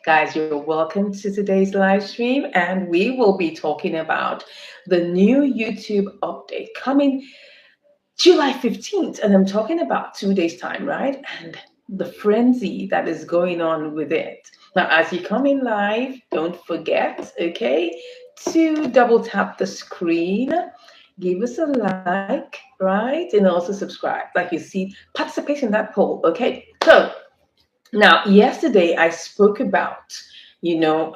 Guys, you're welcome to today's live stream, and we will be talking about the new YouTube update coming July 15th. And I'm talking about 2 days' time, right? And the frenzy that is going on with it. Now, as you come in live, don't forget, okay, to double tap the screen, give us a like, right? And also subscribe. Like you see, participate in that poll, okay? So, now, yesterday I spoke about, you know,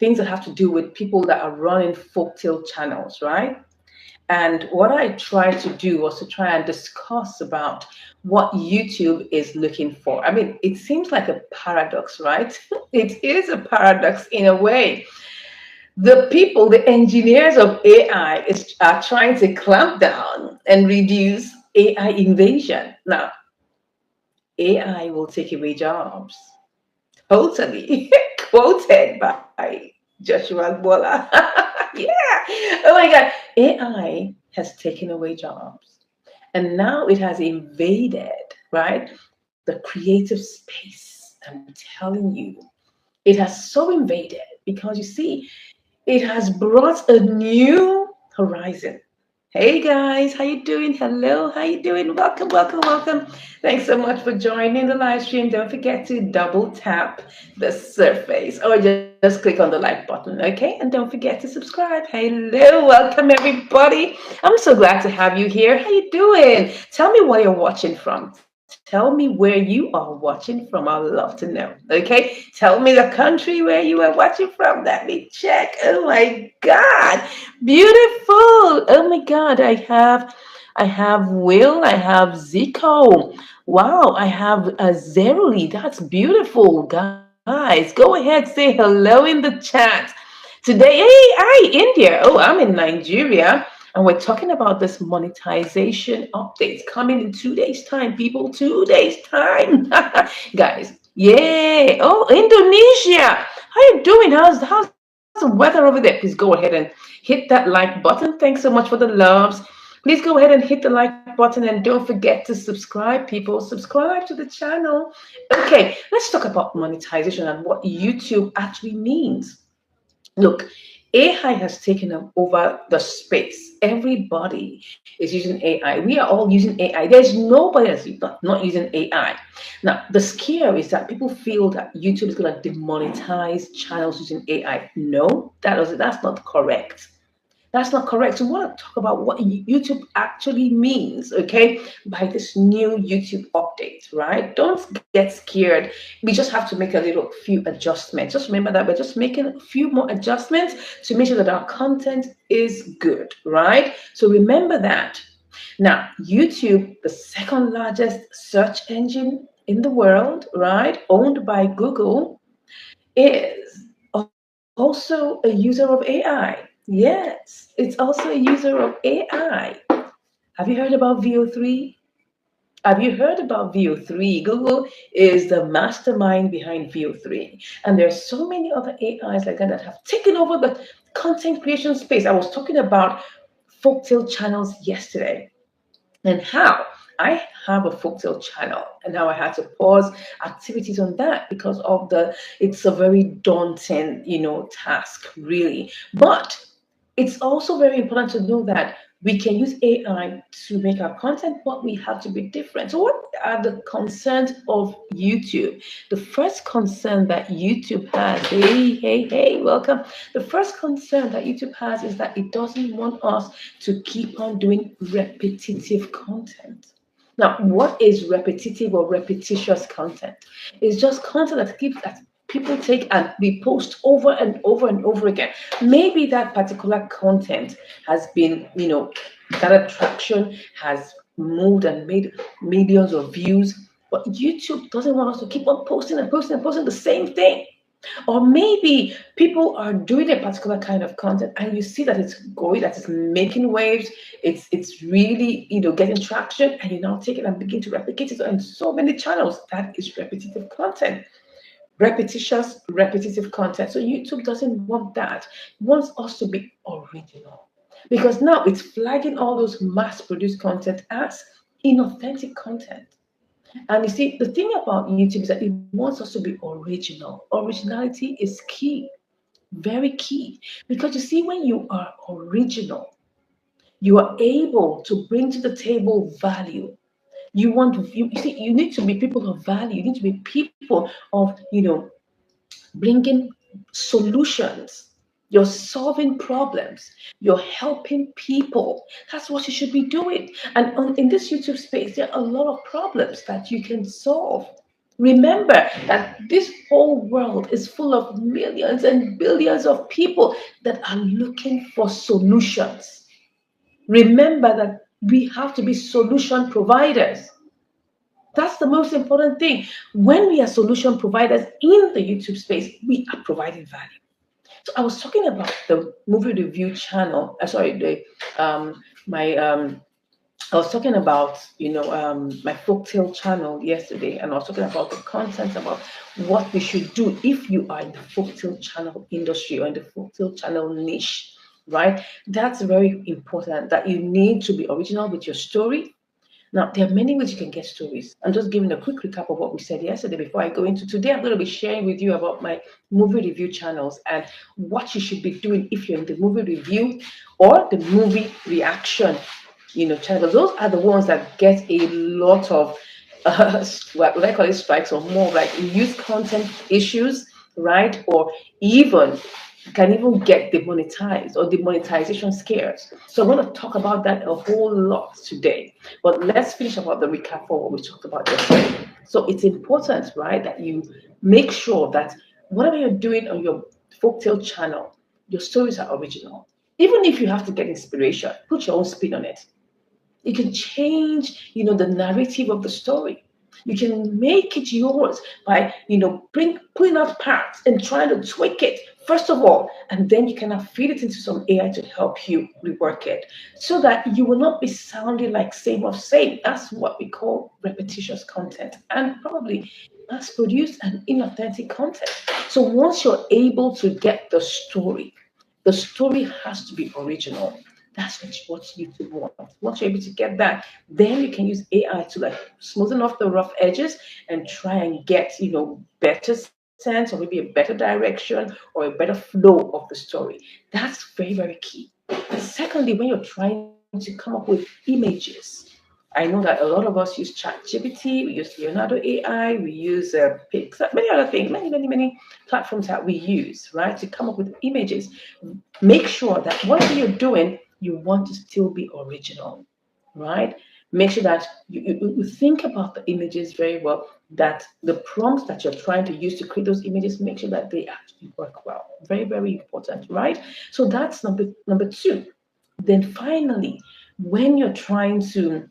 things that have to do with people that are running folktale channels, right? And what I tried to do was to try and discuss about what YouTube is looking for. I mean, it seems like a paradox, right? It is a paradox in a way. The people, the engineers of AI, are trying to clamp down and reduce AI invasion. Now, AI will take away jobs. Totally quoted by Joshua Bola. Yeah. Oh my God. AI has taken away jobs. And now it has invaded, right? The creative space. I'm telling you, it has so invaded because you see, it has brought a new horizon. Hey guys, how you doing? Hello, how you doing? Welcome, welcome, welcome. Thanks so much for joining the live stream. Don't forget to double tap the surface or just click on the like button, okay? And don't forget to subscribe. Hello, welcome everybody. I'm so glad to have you here. How you doing? Tell me where you're watching from. Tell me where you are watching from. I'd love to know. Okay? Tell me the country where you are watching from. Let me check. Oh my God. Beautiful. Oh my God. I have Will. I have Zico. Wow. I have Zeruli. That's beautiful, guys. Go ahead. Say hello in the chat. Today, hey, hi, India. Oh, I'm in Nigeria. And we're talking about this monetization updates coming in 2 days' time, people. 2 days' time. Guys, yay. Oh, Indonesia. How you doing? How's the weather over there? Please go ahead and hit that like button. Thanks so much for the loves. Please go ahead and hit the like button and don't forget to subscribe, people. Subscribe to the channel. Okay, let's talk about monetization and what YouTube actually means. Look, AI has taken over the space. Everybody is using AI. We are all using AI. There's nobody that's not using AI. Now, the scare is that people feel that YouTube is going to demonetize channels using AI. No, that's not correct. That's not correct. So we want to talk about what YouTube actually means, okay, by this new YouTube update, right? Don't get scared. We just have to make a little few adjustments. Just remember that we're just making a few more adjustments to make sure that our content is good, right? So remember that. Now, YouTube, the second largest search engine in the world, right, owned by Google, is also a user of AI. Yes, it's also a user of AI. Have you heard about VO3? Have you heard about VO3? Google is the mastermind behind VO3. And there are so many other AIs like that that have taken over the content creation space. I was talking about folktale channels yesterday and how I have a folktale channel and how I had to pause activities on that because of it's a very daunting, task, really. But it's also very important to know that we can use AI to make our content, but we have to be different. So, what are the concerns of YouTube? The first concern that YouTube has, hey, hey, hey, welcome. The first concern that YouTube has is that it doesn't want us to keep on doing repetitive content. Now, what is repetitive or repetitious content? It's just content that people take and repost over and over and over again. Maybe that particular content has been, that attraction has moved and made millions of views, but YouTube doesn't want us to keep on posting and posting and posting the same thing. Or maybe people are doing a particular kind of content and you see that it's going, that it's making waves, it's really, getting traction, and you now take it and begin to replicate it on so many channels. That is repetitive content. Repetitive content. So YouTube doesn't want that. It wants us to be original. Because now it's flagging all those mass produced content as inauthentic content. And you see, the thing about YouTube is that it wants us to be original. Originality is key, very key. Because you see, when you are original, you are able to bring to the table value. You see, you need to be people of value. You need to be people of, bringing solutions. You're solving problems. You're helping people. That's what you should be doing. And in this YouTube space, there are a lot of problems that you can solve. Remember that this whole world is full of millions and billions of people that are looking for solutions. Remember that we have to be solution providers. That's the most important thing. When we are solution providers in the YouTube space, we are providing value. So I was talking about the movie review channel. Sorry, the my I was talking about my folktale channel yesterday, and I was talking about the content about what we should do if you are in the folktale channel industry or in the folktale channel niche, right? That's very important. That you need to be original with your story. Now, there are many ways you can get stories. I'm just giving a quick recap of what we said yesterday before I go into today. I'm going to be sharing with you about my movie review channels and what you should be doing if you're in the movie review or the movie reaction, channels. Those are the ones that get a lot of, what would I call it, strikes, or more like use content issues, right? Or even can even get demonetized or demonetization scares. So I'm going to talk about that a whole lot today. But let's finish about the recap for what we talked about yesterday. So it's important, right, that you make sure that whatever you're doing on your folktale channel, your stories are original. Even if you have to get inspiration, put your own spin on it. You can change, the narrative of the story. You can make it yours by, pulling out parts and trying to tweak it first of all, and then you can feed it into some AI to help you rework it, so that you will not be sounding like same of same. That's what we call repetitious content, and probably mass-produced and inauthentic content. So once you're able to get the story has to be original. That's what YouTube wants. Once you're able to get that, then you can use AI to like smoothen off the rough edges and try and get, better sense, or maybe a better direction or a better flow of the story. That's very, very key. Secondly, when you're trying to come up with images, I know that a lot of us use ChatGPT, we use Leonardo AI, we use Pixar, many other things, many, many, many platforms that we use, right, to come up with images. Make sure that whatever you're doing, you want to still be original, right? Make sure that you think about the images very well, that the prompts that you're trying to use to create those images, make sure that they actually work well. Very, very important, right? So that's number two. Then finally, when you're trying to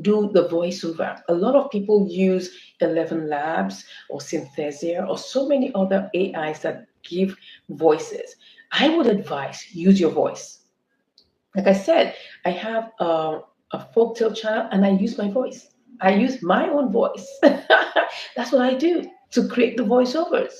do the voiceover, a lot of people use 11 Labs or Synthesia or so many other AIs that give voices. I would advise use your voice. Like I said, I have a folktale channel and I use my voice. I use my own voice. That's what I do to create the voiceovers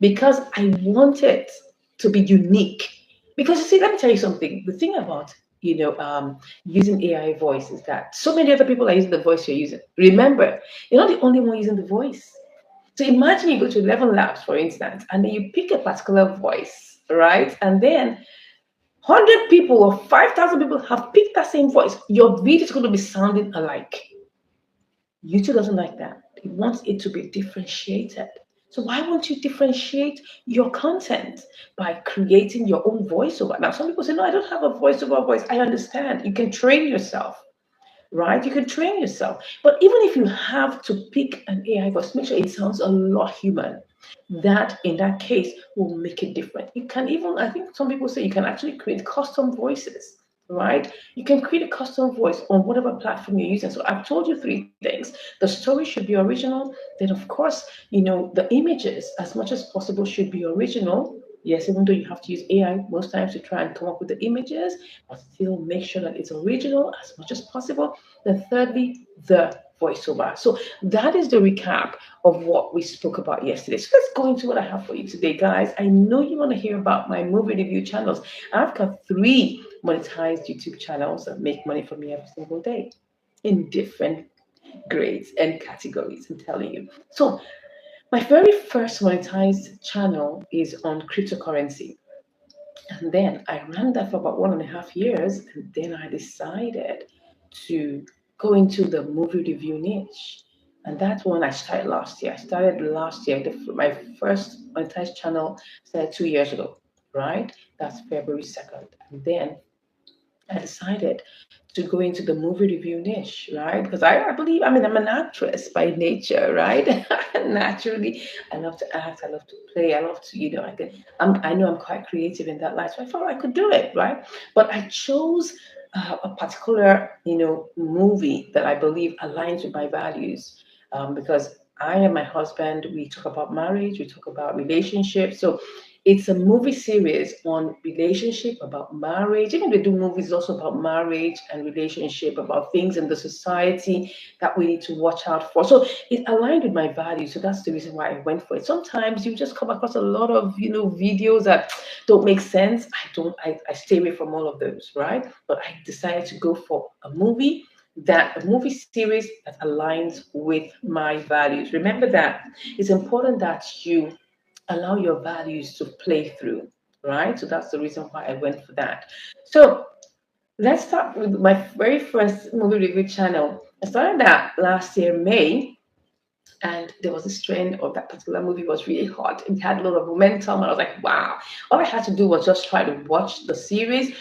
because I want it to be unique. Because you see, let me tell you something. The thing about using AI voice is that so many other people are using the voice you're using. Remember, you're not the only one using the voice. So imagine you go to 11 Labs, for instance, and then you pick a particular voice, right? And then 100 people or 5,000 people have picked that same voice. Your video is going to be sounding alike. YouTube doesn't like that. It wants it to be differentiated. So why won't you differentiate your content by creating your own voiceover? Now, some people say, no, I don't have a voiceover voice. I understand. You can train yourself, right? You can train yourself. But even if you have to pick an AI voice, make sure it sounds a lot human. That, in that case, will make it different. You can even, I think some people say you can actually create custom voices, right? You can create a custom voice on whatever platform you're using. So I've told you three things. The story should be original. Then, of course, the images, as much as possible, should be original. Yes, even though you have to use AI most times to try and come up with the images, but still make sure that it's original as much as possible. Then thirdly, the voiceover. So that is the recap of what we spoke about yesterday. So let's go into what I have for you today, guys. I know you want to hear about my movie review channels. I've got 3 monetized YouTube channels that make money for me every single day in different grades and categories. I'm telling you. So my very first monetized channel is on cryptocurrency. And then I ran that for about 1.5 years. And then I decided to go into the movie review niche. And that one I started last year. I started last year. My first monetized channel started 2 years ago, right? That's February 2nd. And then I decided to go into the movie review niche, right? Because I believe, I mean, I'm an actress by nature, right? Naturally, I love to act, I love to play, I love to, I know I'm quite creative in that life, so I felt I could do it, right? But I chose a particular, movie that I believe aligns with my values, because I and my husband, we talk about marriage, we talk about relationships. So it's a movie series on relationship, about marriage. Even they do movies also about marriage and relationship, about things in the society that we need to watch out for. So it aligned with my values. So that's the reason why I went for it. Sometimes you just come across a lot of, videos that don't make sense. I stay away from all of those, right? But I decided to go for a movie series that aligns with my values. Remember that it's important that you allow your values to play through, right? So that's the reason why I went for that. So let's start with my very first movie review channel. I started that last year, May, and there was this trend of that particular movie was really hot. It had a lot of momentum, and I was like, wow. All I had to do was just try to watch the series,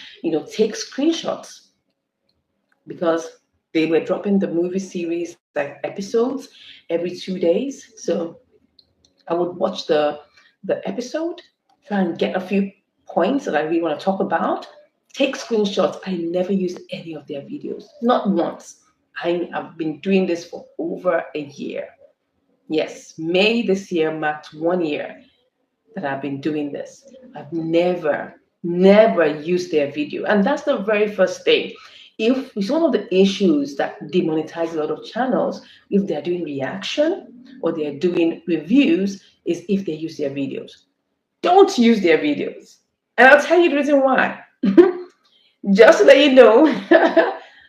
take screenshots because they were dropping the movie series like episodes every 2 days. So I would watch the episode, try and get a few points that I really want to talk about, take screenshots. I never used any of their videos, not once. I have been doing this for over a year. Yes, May this year marked 1 year that I've been doing this. I've never used their video. And that's the very first thing. If it's one of the issues that demonetize a lot of channels, if they're doing reaction or they're doing reviews, is if they use their videos. Don't use their videos. And I'll tell you the reason why. Just to let you know,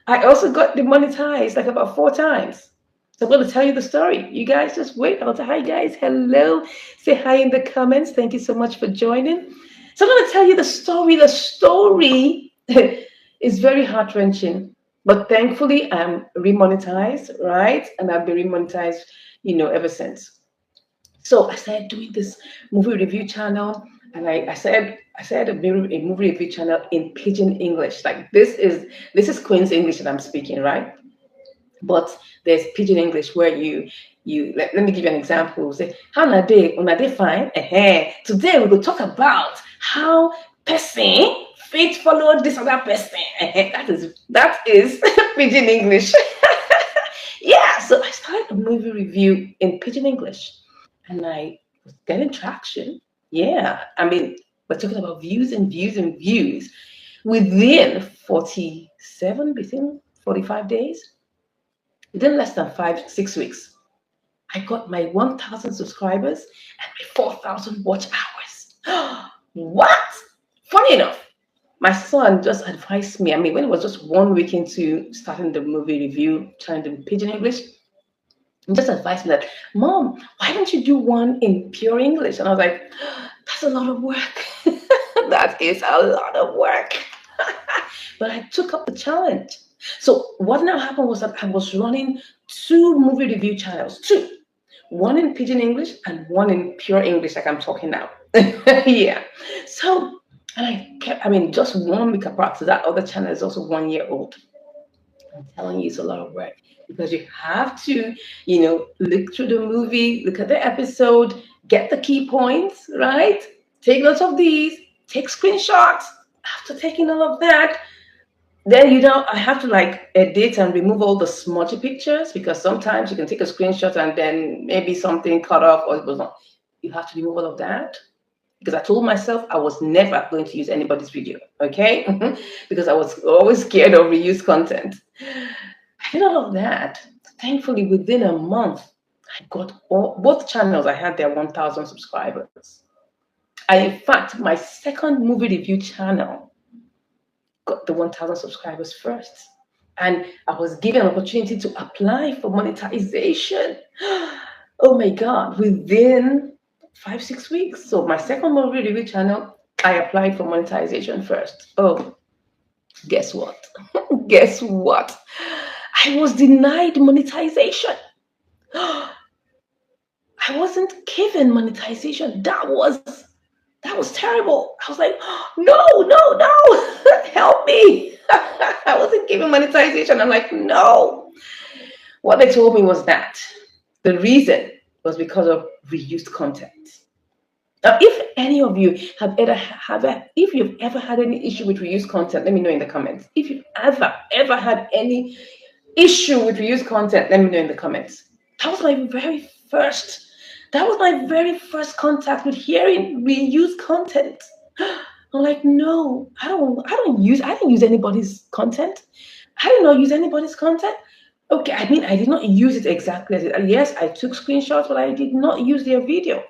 I also got demonetized like about 4 times. So I'm going to tell you the story. You guys just wait. I'll say hi, guys. Hello. Say hi in the comments. Thank you so much for joining. So I'm going to tell you the story. The story is very heart wrenching, but thankfully I'm remonetized, right? And I've been remonetized, ever since. So I started doing this movie review channel, and I said a movie review channel in Pidgin English. Like this is Queen's English that I'm speaking, right? But there's Pidgin English where let me give you an example. Say, how na day fine? Today we will talk about how person fit follow this other person. That is Pidgin English. Yeah, so I started a movie review in Pidgin English, and I was getting traction. Yeah, I mean, we're talking about views and views and views within 47, within 45 days, within less than 5, 6 weeks. I got my 1,000 subscribers and my 4,000 watch hours. What? Funny enough, my son just advised me. I mean, when it was just 1 week into starting the movie review, trying to Pidgin English, he just advised me that, Mom, why don't you do one in pure English? And I was like, that's a lot of work. That is a lot of work. But I took up the challenge. So what now happened was that I was running 2 movie review channels, two. One in Pidgin English and one in pure English, like I'm talking now. Yeah. So, and I mean, just 1 week apart. So that other channel is also 1 year old. I'm telling you, it's a lot of work because you have to, look through the movie, look at the episode, get the key points, right? Take notes of these, take screenshots. After taking all of that, then I have to like edit and remove all the smudgy pictures because sometimes you can take a screenshot and then maybe something cut off or it was not. You have to remove all of that because I told myself I was never going to use anybody's video, okay? Because I was always scared of reused content. I did all of that. Thankfully, within a month, I got both channels. I had their 1,000 subscribers. In fact, my second movie review channel got the 1,000 subscribers first. and I was given an opportunity to apply for monetization. Oh my God, within 5, 6 weeks. So my second movie review channel, I applied for monetization first. Oh, guess what? Guess what? I was denied monetization. I wasn't given monetization. That was terrible. I was like, no, no, no, help me. I wasn't given monetization. I'm like, no. What they told me was that the reason was because of reused content. Now, if any of you if you've ever had any issue with reused content, let me know in the comments. If you've ever had any issue with reused content, let me know in the comments. That was my very first. That was my very first contact with hearing reused content. I'm like, no, I didn't use anybody's content. I did not use anybody's content. Okay, I mean, I did not use it exactly as it. Yes, I took screenshots, but I did not use their video.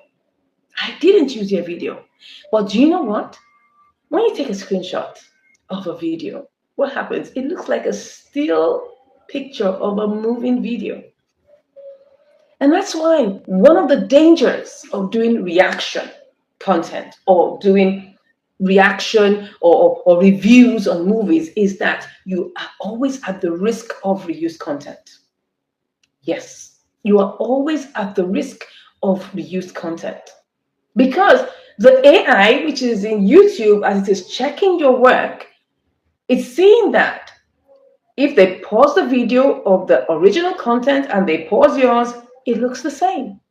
I didn't use their video. But do you know what? When you take a screenshot of a video, what happens? It looks like a still picture of a moving video. And that's why one of the dangers of doing reaction content or doing reaction or reviews on movies is that you are always at the risk of reused content. Yes, you are always at the risk of reused content because the AI, which is in YouTube, as it is checking your work, it's seeing that if they pause the video of the original content and they pause yours, it looks the same.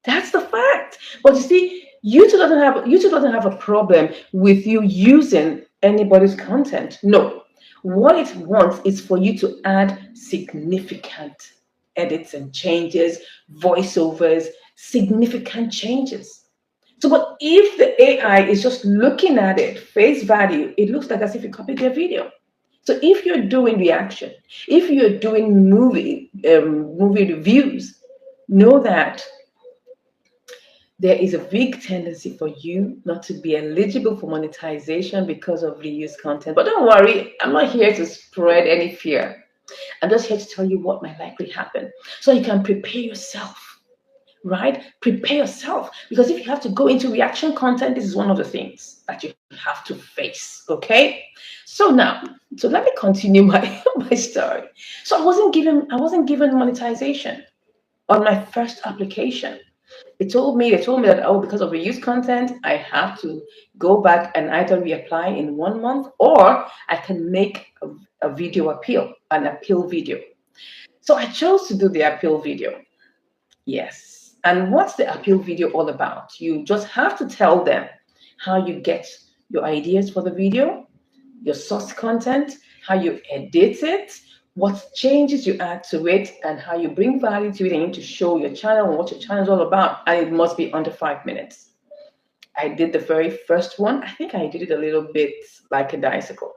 That's the fact. But you see, YouTube doesn't have a problem with you using anybody's content. No. What it wants is for you to add significant edits and changes, voiceovers, significant changes. So, but if the AI is just looking at it face value, it looks like as if you copied their video. So if you're doing reaction, if you're doing movie reviews, know that there is a big tendency for you not to be eligible for monetization because of reused content. But don't worry, I'm not here to spread any fear. I'm just here to tell you what might likely happen so you can prepare yourself, right? Prepare yourself because if you have to go into reaction content, this is one of the things that you have to face, okay? So let me continue my story. So I wasn't given monetization on my first application. They told me that, oh, because of reused content, I have to go back and either reapply in 1 month or I can make a video appeal, an appeal video. So I chose to do the appeal video. Yes. And what's the appeal video all about? You just have to tell them how you get your ideas for the video, your source content, how you edit it, what changes you add to it, and how you bring value to it, and you need to show your channel and what your channel is all about. And it must be under 5 minutes. I did the very first one. I think I did it a little bit like a bicycle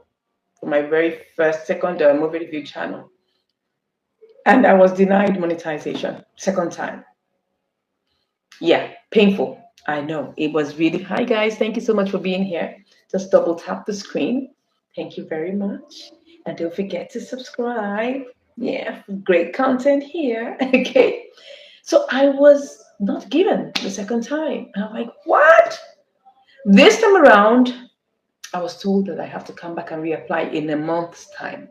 for my very second movie review channel. And I was denied monetization second time. Yeah, painful. I know. It was really, hi guys, thank you so much for being here. Just double tap the screen. Thank you very much. And don't forget to subscribe. Yeah, great content here. Okay. So I was not given the second time. And I'm like, what? This time around, I was told that I have to come back and reapply in a month's time.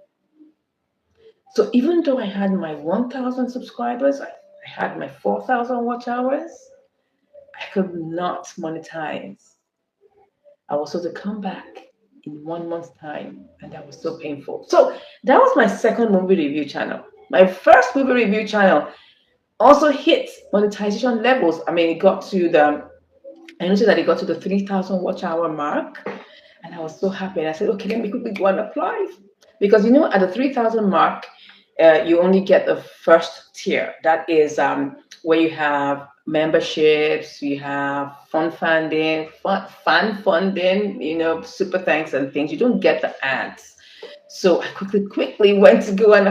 So even though I had my 1,000 subscribers, I had my 4,000 watch hours, I could not monetize. I was supposed to come back in 1 month's time, and that was so painful. So that was my second movie review channel. My first movie review channel also hit monetization levels. I mean, I noticed that it got to the 3,000 watch hour mark, and I was so happy. And I said, okay, let me quickly go and apply. Because, at the 3,000 mark, you only get the first tier. That is where you have memberships, you have fan funding, super thanks and things. You don't get the ads. So I quickly went to go and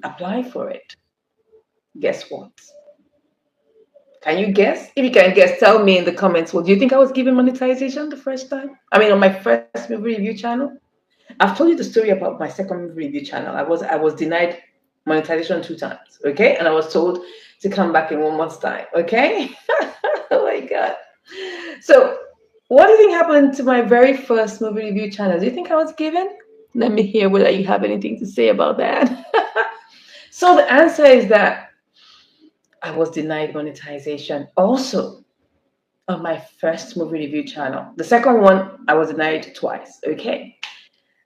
apply for it. Guess what? Can you guess? If you can guess, tell me in the comments. Well, do you think I was given monetization the first time? I mean, on my first movie review channel? I've told you the story about my second movie review channel. I was denied monetization 2 times, okay? And I was told to come back in 1 month's time, okay? Oh my god. So what do you think happened to my very first movie review channel? Do you think I was given? Let me hear whether you have anything to say about that. So the answer is that I was denied monetization also on my first movie review channel. The second one, I was denied twice, okay?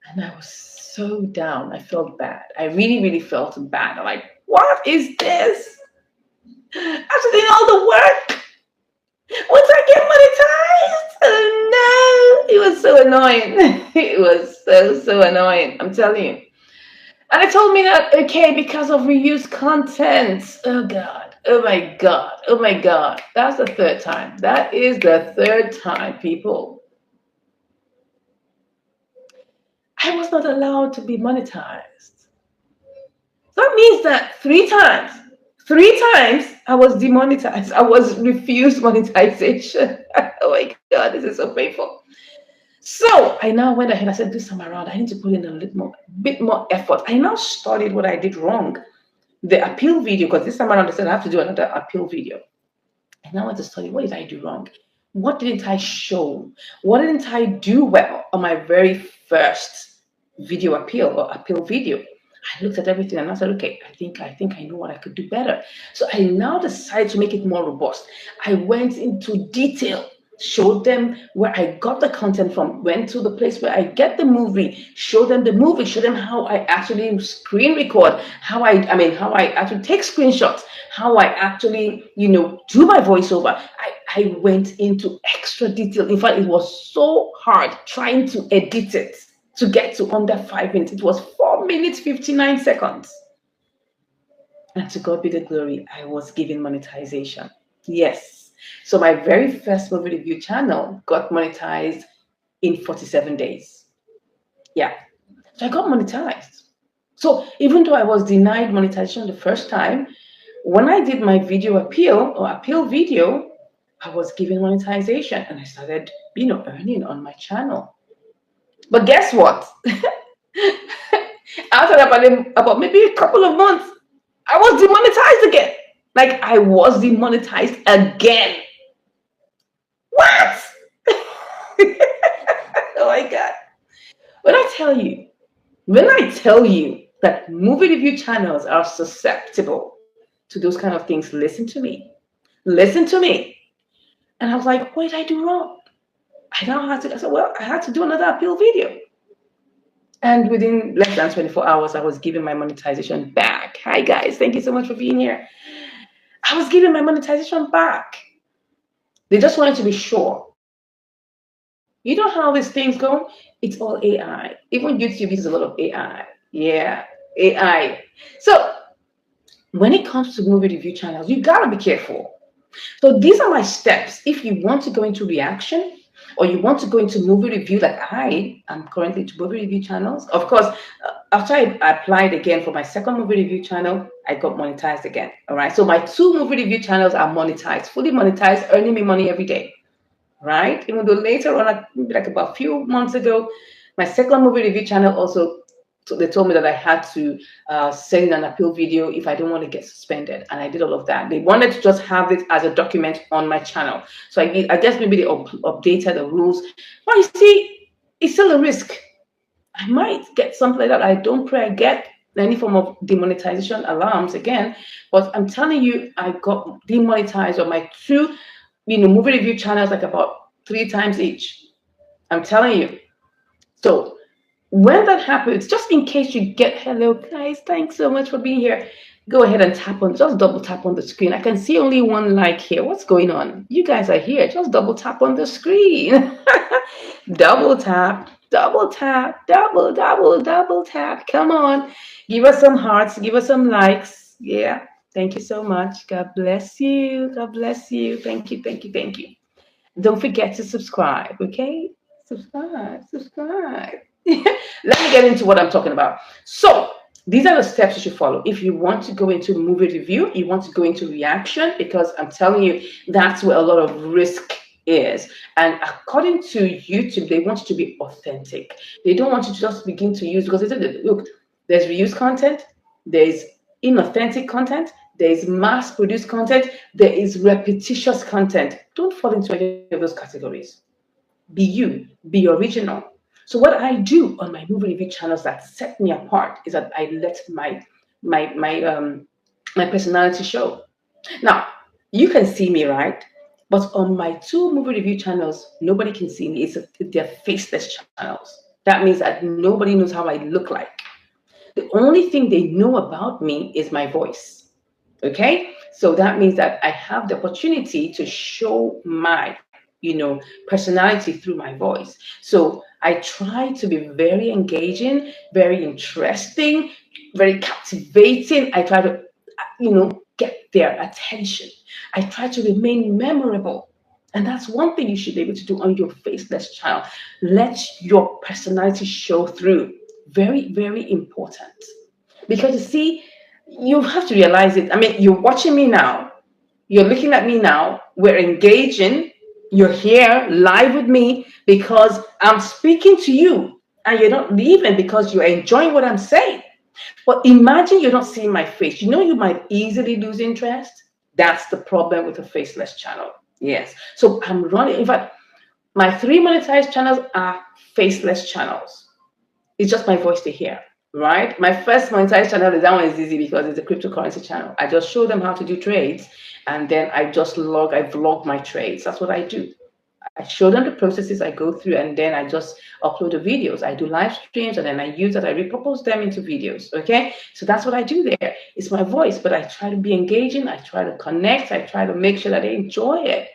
And I was so down. I felt bad. I really, really felt bad. I'm like, what is this? After doing all the work, once I get monetized, oh no, it was so annoying. It was so, so annoying. I'm telling you. And it told me that, okay, because of reused content. Oh God. Oh my God. Oh my God. That's the third time. That is the third time, people. I was not allowed to be monetized. That means that three times I was demonetized. I was refused monetization. Oh my God, this is so painful. So I now went ahead. I said, this time around, I need to put in a bit more effort. I now studied what I did wrong. The appeal video, because this time around I said I have to do another appeal video. I now want to study, what did I do wrong? What didn't I show? What didn't I do well on my very first video appeal or appeal video? I looked at everything and I said, okay, I think I know what I could do better. So I now decided to make it more robust. I went into detail, showed them where I got the content from, went to the place where I get the movie, showed them the movie, showed them how I actually screen record, how I actually take screenshots, how I actually, do my voiceover. I went into extra detail. In fact, it was so hard trying to edit it to get to under 5 minutes. It was 4 minutes, 59 seconds. And to God be the glory, I was given monetization. Yes. So my very first movie review channel got monetized in 47 days. Yeah. So I got monetized. So even though I was denied monetization the first time, when I did my video appeal or appeal video, I was given monetization and I started, earning on my channel. But guess what? After about maybe a couple of months, I was demonetized again. Like I was demonetized again. What? Oh my God. When I tell you that movie review channels are susceptible to those kind of things, listen to me. Listen to me. And I was like, what did I do wrong? I said, well, I had to do another appeal video. And within less than 24 hours, I was given my monetization back. Hi, guys. Thank you so much for being here. I was given my monetization back. They just wanted to be sure. You know how these things go? It's all AI. Even YouTube uses a lot of AI. Yeah, AI. So when it comes to movie review channels, you got to be careful. So these are my steps. If you want to go into reaction, or you want to go into movie review, like I am currently to movie review channels. Of course, after I applied again for my second movie review channel, I got monetized again. All right. So my 2 movie review channels are monetized, fully monetized, earning me money every day. Right. Even though later on, like about a few months ago, my second movie review channel also, so they told me that I had to send in an appeal video if I don't want to get suspended. And I did all of that. They wanted to just have it as a document on my channel. So I guess maybe they updated the rules. But you see, it's still a risk. I might get something like that. I don't pray I get any form of demonetization alarms again. But I'm telling you, I got demonetized on my 2 movie review channels like about 3 times each. I'm telling you. So when that happens, just in case you get, hello guys, thanks so much for being here. Go ahead and just double tap on the screen. I can see only 1 like here. What's going on? You guys are here. Just double tap on the screen. Double tap, double tap, double tap. Come on. Give us some hearts. Give us some likes. Yeah. Thank you so much. God bless you. God bless you. Thank you. Thank you. Thank you. Don't forget to subscribe. Okay? Subscribe. Let me get into what I'm talking about. So these are the steps you should follow if you want to go into movie review, you want to go into reaction, because I'm telling you, that's where a lot of risk is. And according to YouTube, they want you to be authentic. They don't want you to just begin to use, because they said, look, there's reused content, there's inauthentic content, there's mass produced content, there is repetitious content. Don't fall into any of those categories. Be you, be original. So what I do on my movie review channels that set me apart is that I let my my personality show. Now, you can see me, right? But on my two movie review channels, nobody can see me. They're faceless channels. That means that nobody knows how I look like. The only thing they know about me is my voice. Okay? So that means that I have the opportunity to show my, personality through my voice. So I try to be very engaging, very interesting, very captivating. I try to, get their attention. I try to remain memorable. And that's one thing you should be able to do on your faceless channel. Let your personality show through. Very, very important. Because you see, you have to realize it. I mean, you're watching me now, you're looking at me now, we're engaging, you're here live with me because I'm speaking to you, and you're not leaving because you're enjoying what I'm saying. But imagine you're not seeing my face. You might easily lose interest. That's the problem with a faceless channel. Yes. So I'm running. In fact, my three monetized channels are faceless channels. It's just my voice to hear, right? My first monetized channel is that one is easy because it's a cryptocurrency channel. I just show them how to do trades, and then I vlog my trades. That's what I do. I show them the processes I go through, and then I just upload the videos. I do live streams, and then I use that. I repurpose them into videos. Okay, so that's what I do there. It's my voice, but I try to be engaging. I try to connect. I try to make sure that they enjoy it.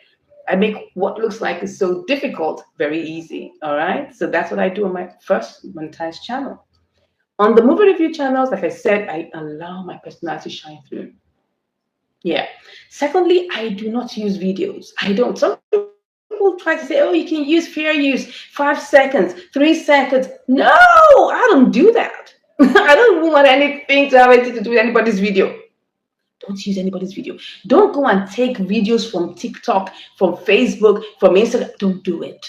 I make what looks like is so difficult very easy. All right, so that's what I do on my first monetized channel. On the movie review channels, like I said, I allow my personality to shine through. Yeah. Secondly, I do not use videos. I don't. Some people try to say, oh, you can use fair use, 5 seconds, 3 seconds. No, I don't do that. I don't want anything to have anything to do with anybody's video. Don't use anybody's video. Don't go and take videos from TikTok, from Facebook, from Instagram. Don't do it.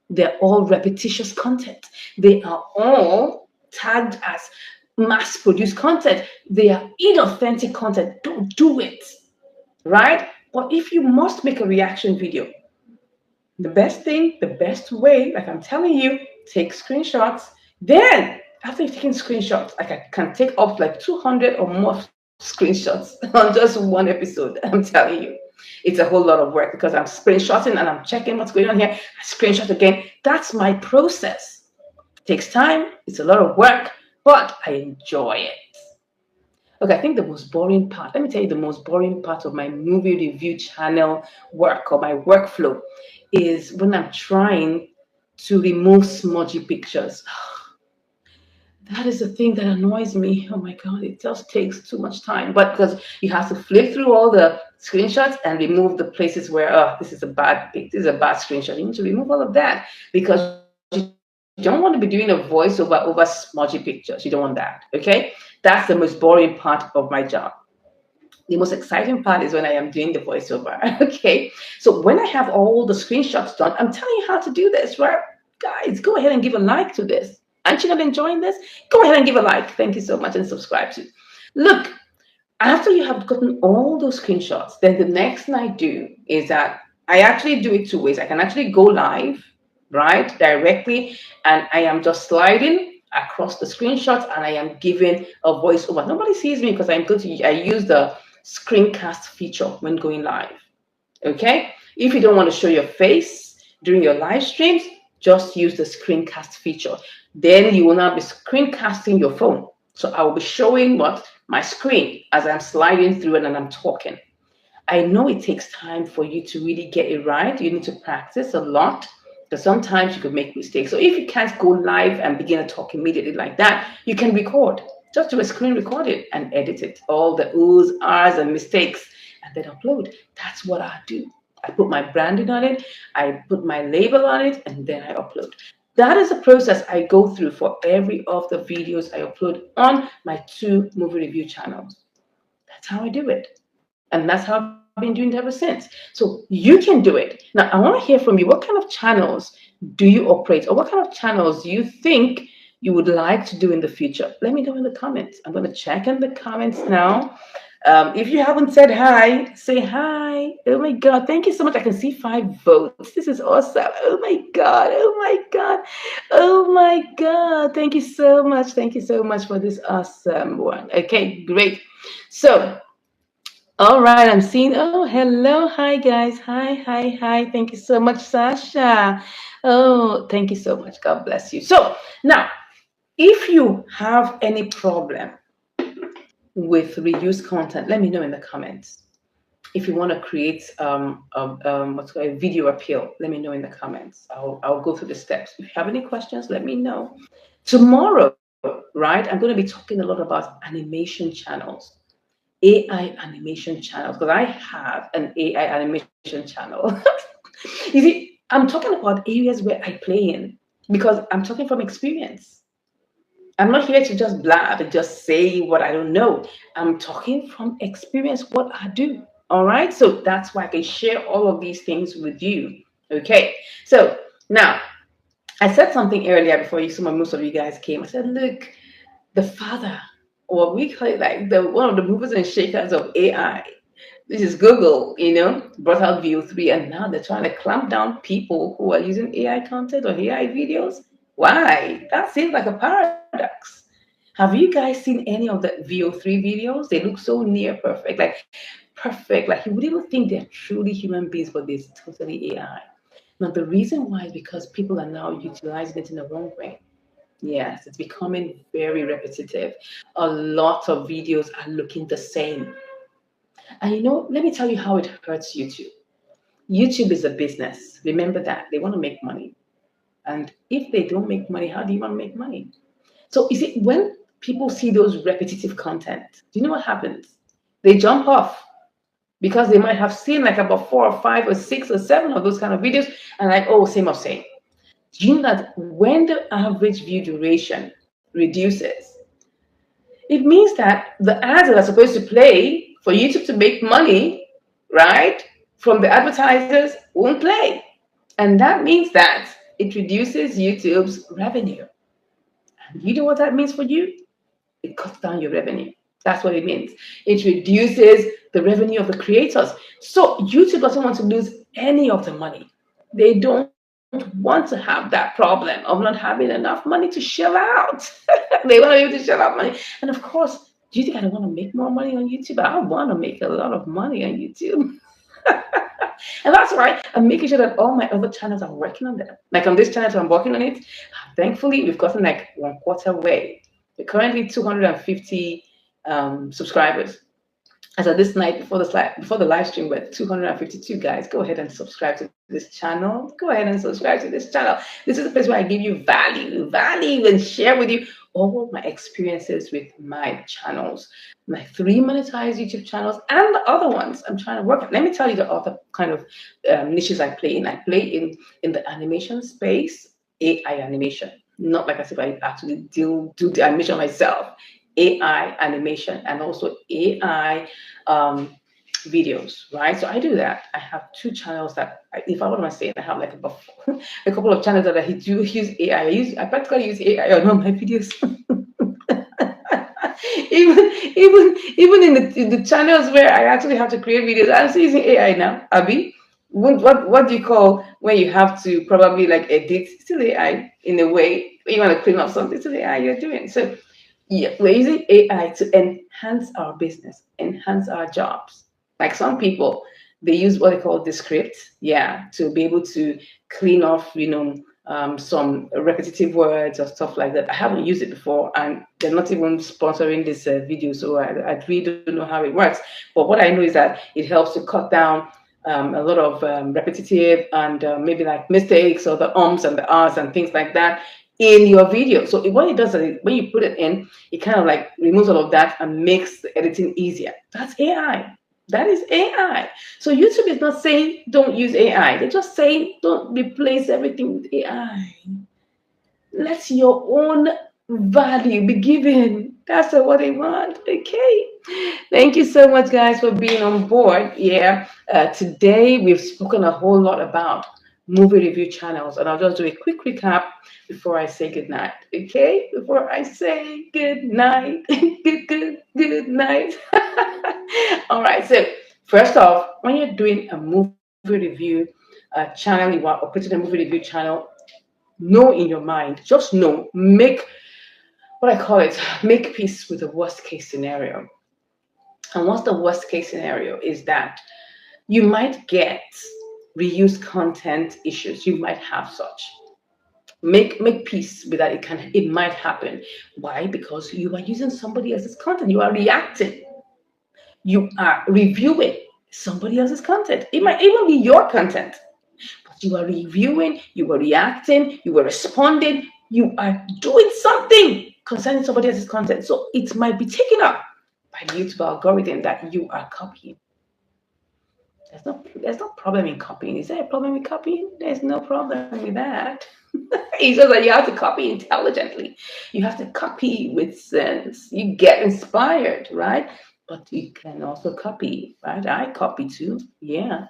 They're all repetitious content. They are all tagged as mass produced content. They are inauthentic content. Don't do it. Right? But if you must make a reaction video, the best way, like I'm telling you, take screenshots. Then, after you've taken screenshots, I can take up like 200 or more screenshots on just one episode. I'm telling you, it's a whole lot of work because I'm screenshotting and I'm checking what's going on here. I screenshot again. That's my process. It takes time. It's a lot of work, but I enjoy it. Okay, I think the most boring part, let me tell you the most boring part of my movie review channel work or my workflow is when I'm trying to remove smudgy pictures. That is the thing that annoys me. Oh my God, it just takes too much time. But because you have to flip through all the screenshots and remove the places where, this is a bad screenshot. You need to remove all of that because you don't want to be doing a voiceover over smudgy pictures. You don't want that, okay? That's the most boring part of my job. The most exciting part is when I am doing the voiceover, okay? So when I have all the screenshots done, I'm telling you how to do this, right? Guys, go ahead and give a like to this. Aren't you not enjoying this? Go ahead and give a like. Thank you so much, and subscribe to. Look, after you have gotten all those screenshots, then the next thing I do is that I actually do it two ways. I can actually go live, right, directly, and I am just sliding across the screenshots and I am giving a voiceover. Nobody sees me because I use the screencast feature when going live. Okay? If you don't want to show your face during your live streams, just use the screencast feature. Then you will not be screencasting your phone. So I will be showing my screen as I'm sliding through it and I'm talking. I know it takes time for you to really get it right. You need to practice a lot because sometimes you could make mistakes. So if you can't go live and begin to talk immediately like that, you can record. Just do a screen recording and edit it. All the oohs, ahs, and mistakes, and then upload. That's what I do. I put my branding on it, I put my label on it, and then I upload. That is the process I go through for every of the videos I upload on my two movie review channels. That's how I do it. And that's how been doing it ever since. So you can do it. Now, I want to hear from you. What kind of channels do you operate, or what kind of channels do you think you would like to do in the future? Let me know in the comments. I'm going to check in the comments now. If you haven't said hi, say hi. Oh my God. Thank you so much. I can see 5 votes. This is awesome. Oh my God. Oh my God. Oh my God. Thank you so much. Thank you so much for this awesome one. Okay, great. So, all right, I'm seeing. Oh, hello. Hi, guys. Hi, hi, hi. Thank you so much, Sasha. Oh, thank you so much. God bless you. So, now, if you have any problem with reused content, let me know in the comments. If you want to create what's called a video appeal, let me know in the comments. I'll go through the steps. If you have any questions, let me know. Tomorrow, right, I'm going to be talking a lot about animation channels, AI animation channels, because I have an AI animation channel. You see, I'm talking about areas where I play in because I'm talking from experience. I'm not here to just blab and just say what I don't know. I'm talking from experience, what I do. All right. So that's why I can share all of these things with you. Okay. So now I said something earlier before most of you guys came. I said, look, the father, or we call it like the one of the movers and shakers of AI. This is Google, brought out VO3, and now they're trying to clamp down people who are using AI content or AI videos. Why? That seems like a paradox. Have you guys seen any of the VO3 videos? They look so near perfect, like perfect. Like you would even think they're truly human beings, but they're totally AI. Now, the reason why is because people are now utilizing it in the wrong way. Yes, it's becoming very repetitive. A lot of videos are looking the same. And let me tell you how it hurts YouTube. YouTube is a business. Remember that. They want to make money. And if they don't make money, how do you want to make money? So you see, when people see those repetitive content, do you know what happens? They jump off because they might have seen like about 4 or 5 or 6 or 7 of those kind of videos and like, oh, same of same. Do you know that when the average view duration reduces, it means that the ads that are supposed to play for YouTube to make money, right, from the advertisers won't play. And that means that it reduces YouTube's revenue. And you know what that means for you? It cuts down your revenue. That's what it means. It reduces the revenue of the creators. So YouTube doesn't want to lose any of the money. They don't want to have that problem of not having enough money to shell out. They want to be able to shell out money. And of course, do you think I don't want to make more money on YouTube? I want to make a lot of money on YouTube. And that's why I'm making sure that all my other channels are working on that. Like on this channel, so I'm working on it. Thankfully, we've gotten like 1/4 way. We're currently 250 subscribers. As of this night, before the live stream, we're 252 guys. Go ahead and subscribe to this channel. Go ahead and subscribe to this channel. This is the place where I give you value, and share with you all my experiences with my channels, my 3 monetized YouTube channels, and the other ones I'm trying to work on. Let me tell you the other kind of niches I play in. I play in the animation space, AI animation. Not like I said, I actually do the animation myself. AI animation and also AI videos, right? So I do that. I have 2 channels that, if I want to say, I have like a couple of channels that I do use AI. I practically use AI on all my videos. even in the channels where I actually have to create videos, I'm still using AI now. Abby, what do you call when you have to probably like edit? Still AI in a way. When you want to clean up something, still AI you're doing. So yeah, we're using AI to enhance our business, enhance our jobs. Like some people, they use what they call Descript, yeah, to be able to clean off, some repetitive words or stuff like that. I haven't used it before, and they're not even sponsoring this video, so I really don't know how it works. But what I know is that it helps to cut down a lot of repetitive and maybe like mistakes or the ums and the ahs and things like that in your video. So what it does is when you put it in, it kind of like removes all of that and makes the editing easier. That's AI. That is AI. So YouTube is not saying don't use AI. They're just saying don't replace everything with AI. Let your own value, be given. That's what they want. Okay. Thank you so much, guys, for being on board. Yeah. Today, we've spoken a whole lot about movie review channels, and I'll just do a quick recap before I say good night. Okay. Before I say good night. Good night. All right. So, first off, when you're doing a movie review channel, you are operating a movie review channel, know in your mind, just know, make what I call it, make peace with the worst case scenario. And what's the worst case scenario is that you might get reused content issues. You might have such. Make peace with that. It might happen. Why? Because you are using somebody else's content. You are reacting. You are reviewing somebody else's content. It might even be your content. But you are reviewing, you were reacting, you were responding, you are doing something concerning somebody else's content. So it might be taken up by the YouTube algorithm that you are copying. There's no problem in copying. Is there a problem with copying? There's no problem with that. It's just that you have to copy intelligently. You have to copy with sense. You get inspired, right? But you can also copy, right? I copy too. Yeah,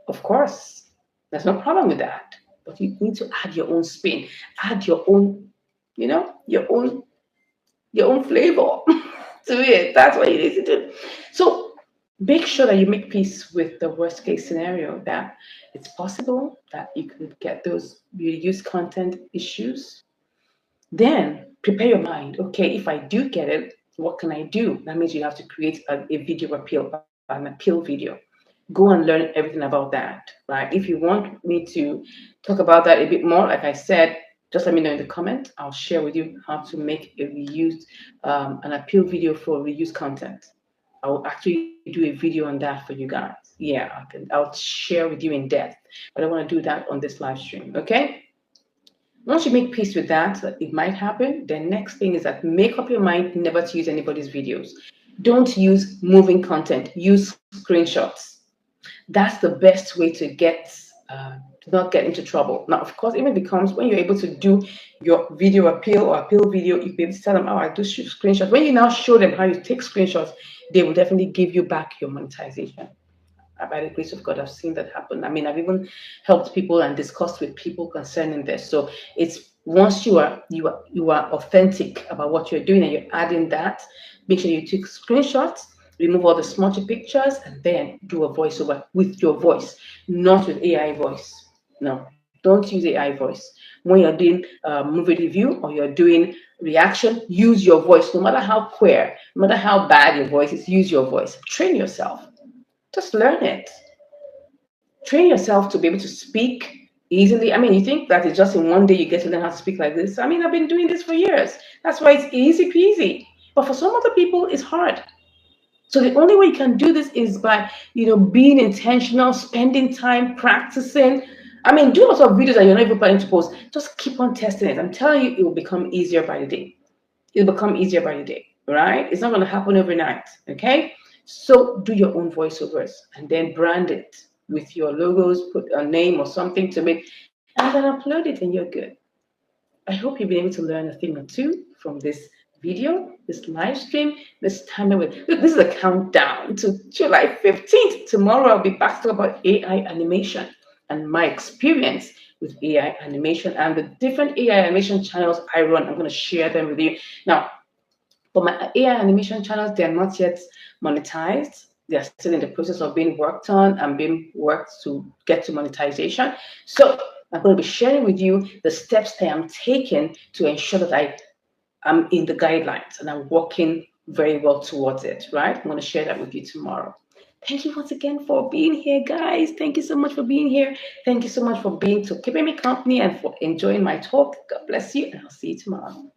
of course. There's no problem with that. But you need to add your own spin, add your own, your own flavor to it. That's what you need to do. So make sure that you make peace with the worst case scenario that it's possible that you could get those reuse content issues. Then prepare your mind. Okay, if I do get it, what can I do? That means you have to create a video appeal, an appeal video. Go and learn everything about that, right? If you want me to talk about that a bit more, like I said, just let me know in the comment. I'll share with you how to make an appeal video for reused content. I will actually do a video on that for you guys. Yeah, I'll share with you in depth, but I want to do that on this live stream. Okay. Once you make peace with that it might happen, the next thing is that make up your mind never to use anybody's videos. Don't use moving content, use screenshots. That's the best way to not get into trouble. Now, of course, even becomes when you're able to do your video appeal or appeal video, you be able to tell them, "Oh, I do shoot screenshots." When you now show them how you take screenshots, they will definitely give you back your monetization. By the grace of God, I've seen that happen. I mean, I've even helped people and discussed with people concerning this. So it's once you are authentic about what you're doing and you're adding that, make sure you take screenshots, remove all the smudgy pictures, and then do a voiceover with your voice, not with AI voice. No, don't use AI voice. When you're doing movie review or you're doing reaction, use your voice. No matter how queer, no matter how bad your voice is, use your voice. Train yourself. Just learn it. Train yourself to be able to speak easily. I mean, you think that it's just in one day you get to learn how to speak like this. I mean, I've been doing this for years. That's why it's easy peasy. But for some other people, it's hard. So the only way you can do this is by, being intentional, spending time practicing. I mean, do lots of videos that you're not even planning to post. Just keep on testing it. I'm telling you, it will become easier by the day. It'll become easier by the day, right? It's not going to happen overnight, okay? So do your own voiceovers and then brand it with your logos, put a name or something to it, and then upload it and you're good. I hope you've been able to learn a thing or two from this video, this live stream, this time with. This is a countdown to July 15th. Tomorrow I'll be back to talk about AI animation and my experience with AI animation and the different AI animation channels I run. I'm going to share them with you. Now, for my AI animation channels, they are not yet monetized. They are still in the process of being worked on and being worked to get to monetization. So I'm going to be sharing with you the steps I am taking to ensure that I am in the guidelines and I'm working very well towards it, right? I'm going to share that with you tomorrow. Thank you once again for being here, guys. Thank you so much for being here. Thank you so much for keeping me company and for enjoying my talk. God bless you, and I'll see you tomorrow.